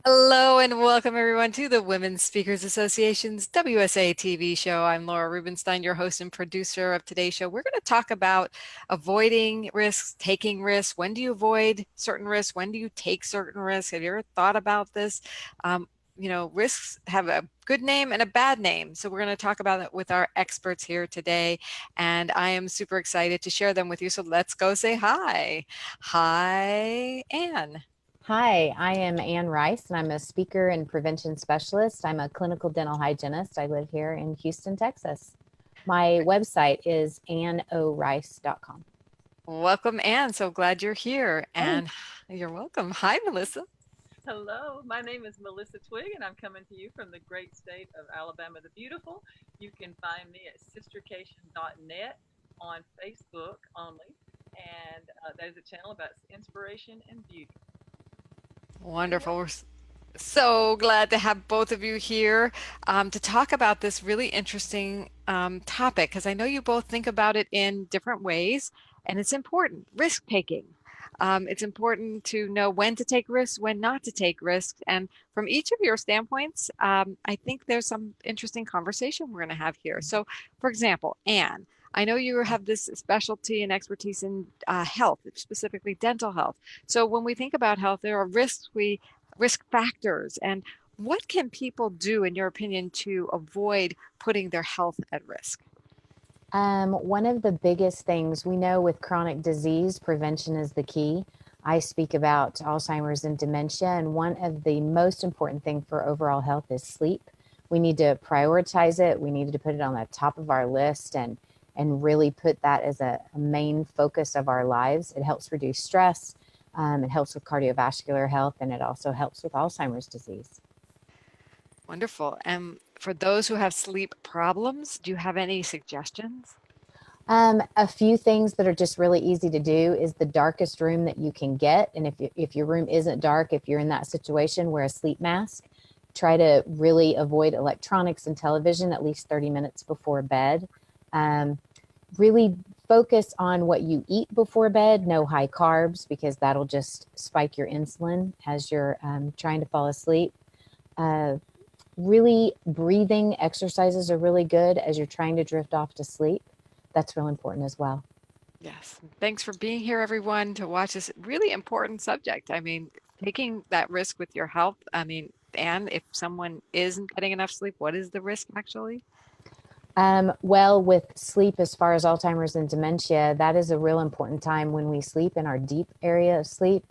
Hello and welcome everyone to the Women's Speakers Association's WSA TV show. I'm Laura Rubenstein, your host and producer of today's show. We're going to talk about avoiding risks, taking risks. When do you avoid certain risks? When do you take certain risks? Have you ever thought about this? Risks have a good name and a bad name. So we're going to talk about it with our experts here today. And I am super excited to share them with you. So let's go say hi. Hi, Anne. Hi, I am Ann Rice, and I'm a speaker and prevention specialist. I'm a clinical dental hygienist. I live here in Houston, Texas. My website is annorice.com. Welcome, Anne. So glad you're here. Hey. And you're welcome. Hi, Melissa. Hello, my name is Melissa Twig, and I'm coming to you from the great state of Alabama the Beautiful. You can find me at sistercation.net on Facebook only, and that is a channel about inspiration and beauty. And Wonderful. well, We're so glad to have both of you here to talk about this really interesting topic because I know you both think about it in different ways, and it's important. Risk taking. It's important to know when to take risks, when not to take risks. And from each of your standpoints, I think there's some interesting conversation we're going to have here. So, for example, Anne, I know you have this specialty and expertise in health, specifically dental health. So when we think about health, there are risk factors. And what can people do, in your opinion, to avoid putting their health at risk? One of the biggest things we know with chronic disease, prevention is the key. I speak about Alzheimer's and dementia, and one of the most important thing for overall health is sleep. We need to prioritize it. We need to put it on the top of our list and really put that as a main focus of our lives. It helps reduce stress. It helps with cardiovascular health, and it also helps with Alzheimer's disease. Wonderful. And for those who have sleep problems, do you have any suggestions? A few things that are just really easy to do is the darkest room that you can get. And if your room isn't dark, if you're in that situation, wear a sleep mask. Try to really avoid electronics and television at least 30 minutes before bed. Um, really focus on what you eat before bed. No high carbs because that'll just spike your insulin as you're trying to fall asleep. Uh, Really breathing exercises are really good as you're trying to drift off to sleep. That's real important as well. Yes. Thanks for being here, everyone, to watch this really important subject. I mean, taking that risk with your health. I mean, and if someone isn't getting enough sleep, what is the risk actually? Well, with sleep, as far as Alzheimer's and dementia, that is a real important time when we sleep in our deep area of sleep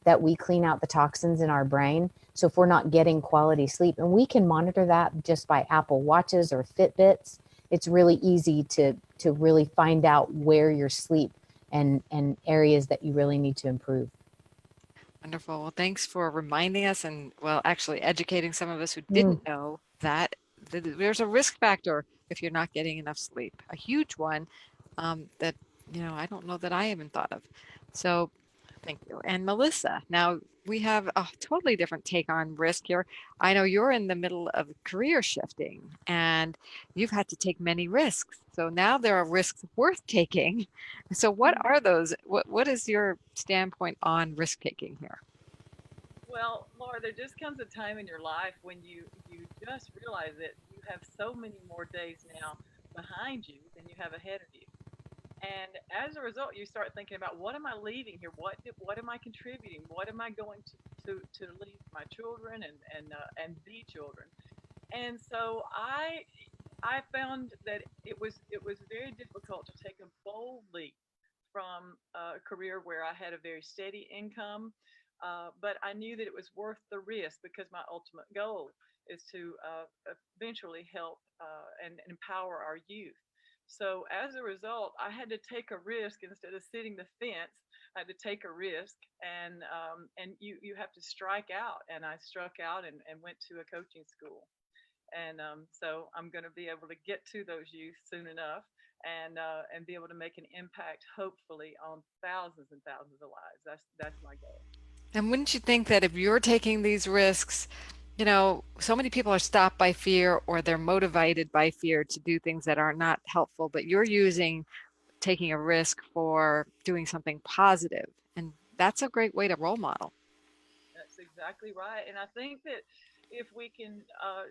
that we clean out the toxins in our brain. So if we're not getting quality sleep, and we can monitor that just by Apple Watches or Fitbits, it's really easy to really find out where your sleep and areas that you really need to improve. Wonderful. Well, thanks for reminding us and, well, actually educating some of us who Mm. didn't know that there's a risk factor if you're not getting enough sleep, a huge one that, I don't know that I even thought of. So thank you. And Melissa, now we have a totally different take on risk here. I know you're in the middle of career shifting and you've had to take many risks. So now there are risks worth taking. So what Mhm. are those? What is your standpoint on risk taking here? Well, Laura, there just comes a time in your life when you just realize that you have so many more days now behind you than you have ahead of you. And as a result, you start thinking about what am I leaving here? What am I contributing? What am I going to leave my children and the children? And so I found that it was very difficult to take a bold leap from a career where I had a very steady income, but I knew that it was worth the risk because my ultimate goal is to eventually help and empower our youth. So as a result, I had to take a risk instead of sitting the fence. I had to take a risk, and you have to strike out. And I struck out and went to a coaching school, so I'm going to be able to get to those youth soon enough and be able to make an impact, hopefully, on thousands and thousands of lives. That's my goal. And wouldn't you think that if you're taking these risks, so many people are stopped by fear or they're motivated by fear to do things that are not helpful, but you're using taking a risk for doing something positive. And that's a great way to role model. That's exactly right. And I think that if we can,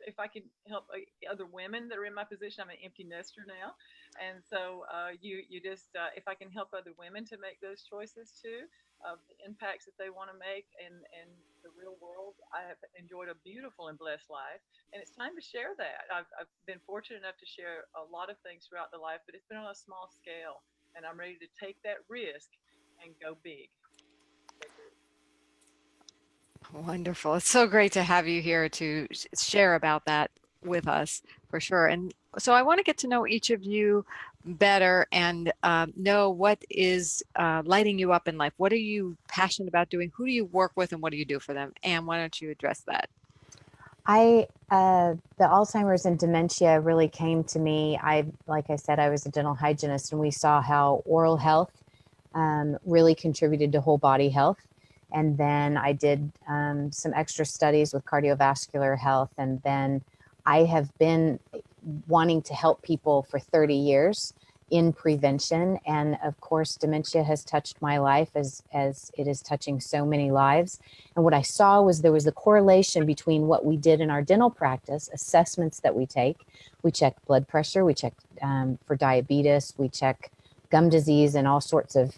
if I can help other women that are in my position, I'm an empty nester now, and so you just, if I can help other women to make those choices too, of the impacts that they want to make in the real world, I have enjoyed a beautiful and blessed life, and it's time to share that. I've been fortunate enough to share a lot of things throughout the life, but it's been on a small scale, and I'm ready to take that risk and go big. Go big. Wonderful. It's so great to have you here to share about that with us for sure. And so I want to get to know each of you better and know what is lighting you up in life. What are you passionate about doing? Who do you work with and what do you do for them? And why don't you address that? The Alzheimer's and dementia really came to me. Like I said, I was a dental hygienist, and we saw how oral health really contributed to whole body health. And then I did some extra studies with cardiovascular health. And then I have been wanting to help people for 30 years in prevention. And of course, dementia has touched my life as it is touching so many lives. And what I saw was there was a correlation between what we did in our dental practice, assessments that we take. We check blood pressure, we check for diabetes, we check gum disease and all sorts of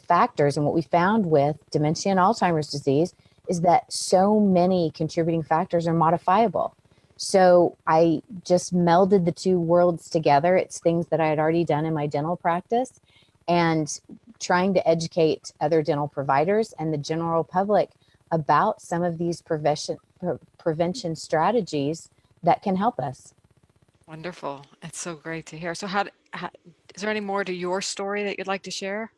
factors. And what we found with dementia and Alzheimer's disease is that so many contributing factors are modifiable. So I just melded the two worlds together. It's things that I had already done in my dental practice and trying to educate other dental providers and the general public about some of these prevention strategies that can help us. Wonderful. It's so great to hear. So how is there any more to your story that you'd like to share?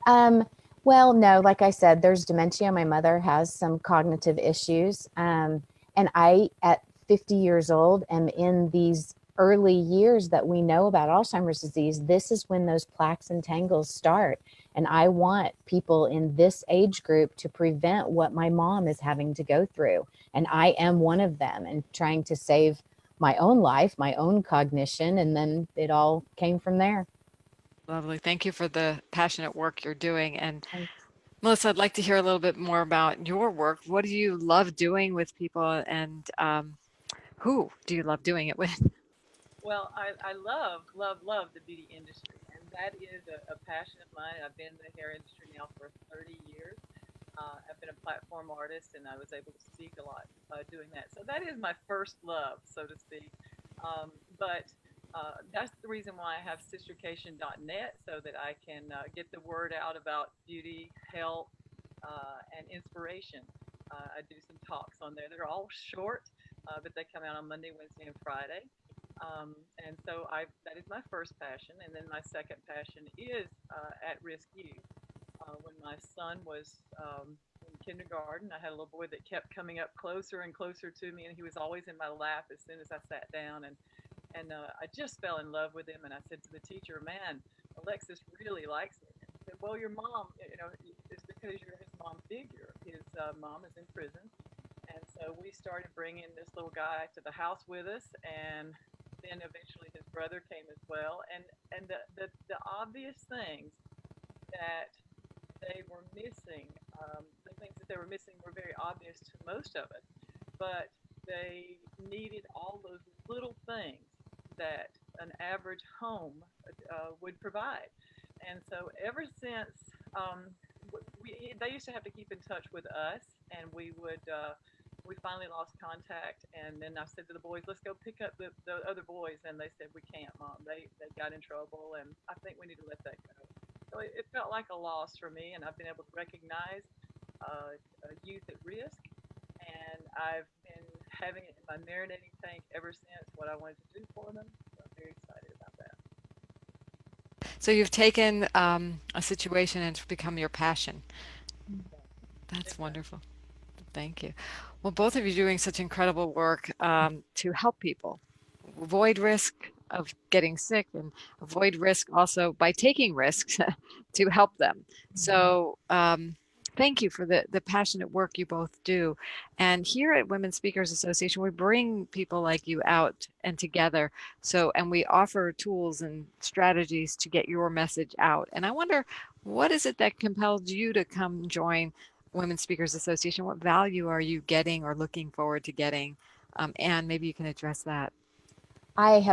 Um, well, no, like I said, there's dementia. My mother has some cognitive issues. And I, at 50 years old, am in these early years that we know about Alzheimer's disease. This is when those plaques and tangles start. And I want people in this age group to prevent what my mom is having to go through. And I am one of them, and trying to save my own life, my own cognition. And then it all came from there. Lovely. Thank you for the passionate work you're doing. And Melissa, I'd like to hear a little bit more about your work. What do you love doing with people and who do you love doing it with? Well, I love, love, love the beauty industry, and that is a passion of mine. I've been in the hair industry now for 30 years. I've been a platform artist, and I was able to speak a lot doing that. So that is my first love, so to speak. But that's the reason why I have sistercation.net, so that I can get the word out about beauty, health, and inspiration. I do some talks on there. They're all short, but they come out on Monday, Wednesday, and Friday. And so that is my first passion. And then my second passion is at-risk youth. When my son was in kindergarten, I had a little boy that kept coming up closer and closer to me, and he was always in my lap as soon as I sat down. And I just fell in love with him. And I said to the teacher, "Man, Alexis really likes me." And he said, "Well, your mom, it's because you're his mom figure. His mom is in prison." And so we started bringing this little guy to the house with us, and then eventually his brother came as well. And the obvious things that they were missing, the things that they were missing were very obvious to most of us, but they needed all those little things that an average home would provide. And so ever since they used to have to keep in touch with us, and we finally lost contact. And then I said to the boys, "Let's go pick up the other boys." And they said, "We can't, Mom. They got in trouble, and I think we need to let that go." So it felt like a loss for me, and I've been able to recognize youth at risk, and I've been having it in my marinating tank ever since, what I wanted to do for them. So I'm very excited about that. So you've taken a situation and it's become your passion. Exactly. That's Exactly. wonderful. Thank you. Well, both of you doing such incredible work to help people avoid risk of getting sick and avoid risk also by taking risks to help them. Mhm. So thank you for the passionate work you both do. And here at Women Speakers Association, we bring people like you out and together. So, and we offer tools and strategies to get your message out. And I wonder, what is it that compelled you to come join Women Speakers Association, what value are you getting or looking forward to getting? And maybe you can address that. I've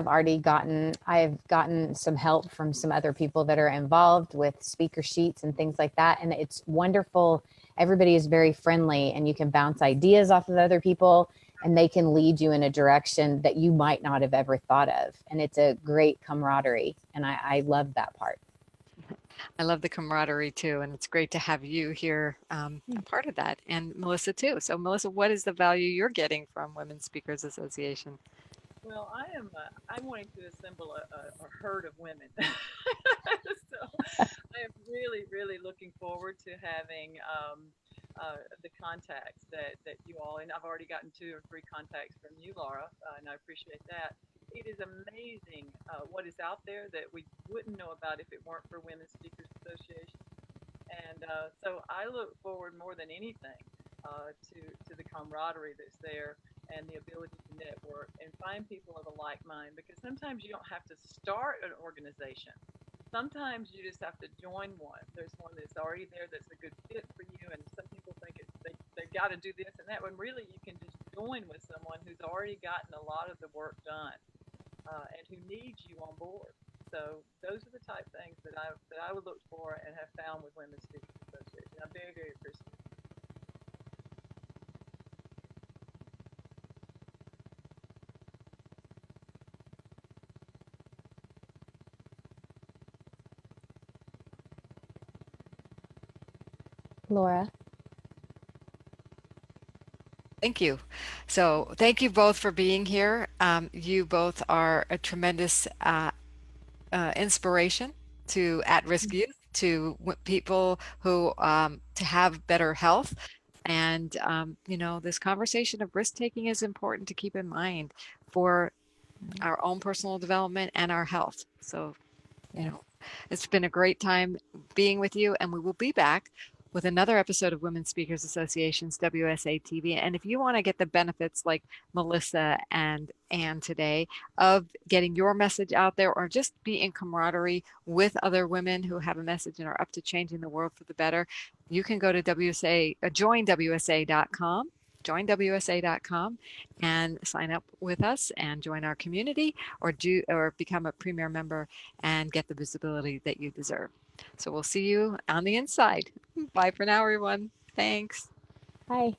gotten some help from some other people that are involved with speaker sheets and things like that. And it's wonderful. Everybody is very friendly and you can bounce ideas off of other people and they can lead you in a direction that you might not have ever thought of. And it's a great camaraderie. And I love that part. I love the camaraderie too, and it's great to have you here, a part of that, and Melissa too. So, Melissa, what is the value you're getting from Women Speakers Association? Well, I'm wanting to assemble a herd of women. So I am really, really looking forward to having the contacts that you all, and I've already gotten 2 or 3 contacts from you, Laura, and I appreciate that. It is amazing what is out there that we wouldn't know about if it weren't for Women Speakers Association. And so I look forward more than anything to the camaraderie that's there and the ability to network and find people of a like mind. Because sometimes you don't have to start an organization. Sometimes you just have to join one. There's one that's already there that's a good fit for you. And some people think they've got to do this and that. When really you can just join with someone who's already gotten a lot of the work done and who needs you on board. So those are the type things that I would look for and have found with Women's Speakers Association. I'm very, very appreciative. Laura. Thank you. So, thank you both for being here. You both are a tremendous inspiration to at-risk youth, to people who to have better health. And this conversation of risk taking is important to keep in mind for our own personal development and our health. So, you Yes. know, it's been a great time being with you, and we will be back with another episode of Women Speakers Association's WSA TV. And if you want to get the benefits like Melissa and Ann today of getting your message out there or just be in camaraderie with other women who have a message and are up to changing the world for the better, you can go to WSA, joinwsa.com. Joinwsa.com and sign up with us and join our community or become a premier member and get the visibility that you deserve. So we'll see you on the inside. Bye for now, everyone. Thanks. Hi.